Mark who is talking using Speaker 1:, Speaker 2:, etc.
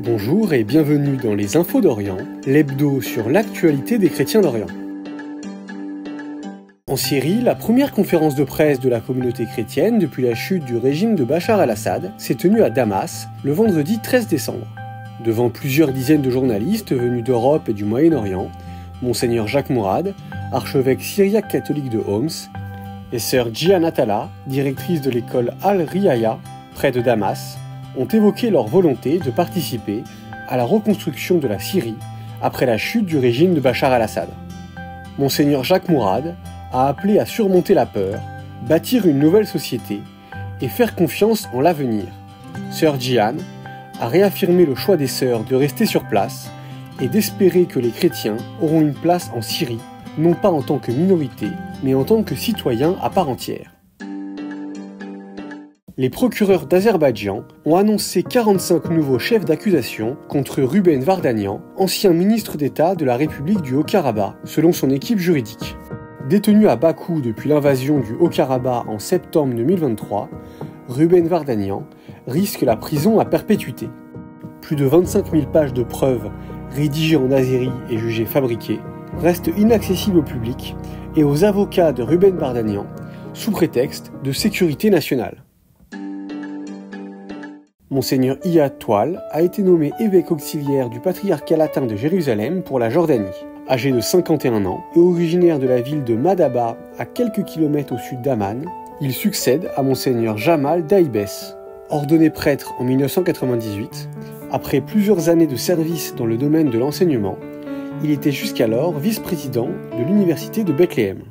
Speaker 1: Bonjour et bienvenue dans les Infos d'Orient, l'hebdo sur l'actualité des chrétiens d'Orient. En Syrie, la première conférence de presse de la communauté chrétienne depuis la chute du régime de Bachar al-Assad s'est tenue à Damas le vendredi 13 décembre. Devant plusieurs dizaines de journalistes venus d'Europe et du Moyen-Orient, Monseigneur Jacques Mourad, archevêque syriaque catholique de Homs, et sœur Jihan Attallah, directrice de l'école Al-Riyaya, près de Damas, ont évoqué leur volonté de participer à la reconstruction de la Syrie après la chute du régime de Bachar al-Assad. Monseigneur Jacques Mourad a appelé à surmonter la peur, bâtir une nouvelle société et faire confiance en l'avenir. Sœur Jihan a réaffirmé le choix des sœurs de rester sur place et d'espérer que les chrétiens auront une place en Syrie, non pas en tant que minorité, mais en tant que citoyens à part entière. Les procureurs d'Azerbaïdjan ont annoncé 45 nouveaux chefs d'accusation contre Ruben Vardanyan, ancien ministre d'État de la République du Haut-Karabakh, selon son équipe juridique. Détenu à Bakou depuis l'invasion du Haut-Karabakh en septembre 2023, Ruben Vardanyan risque la prison à perpétuité. Plus de 25 000 pages de preuves rédigées en azéri et jugées fabriquées restent inaccessibles au public et aux avocats de Ruben Vardanyan sous prétexte de sécurité nationale. Monseigneur Iyad Toual a été nommé évêque auxiliaire du patriarcat latin de Jérusalem pour la Jordanie. Âgé de 51 ans et originaire de la ville de Madaba, à quelques kilomètres au sud d'Amman, il succède à Monseigneur Jamal Daïbès. Ordonné prêtre en 1998, après plusieurs années de service dans le domaine de l'enseignement, il était jusqu'alors vice-président de l'université de Bethléem.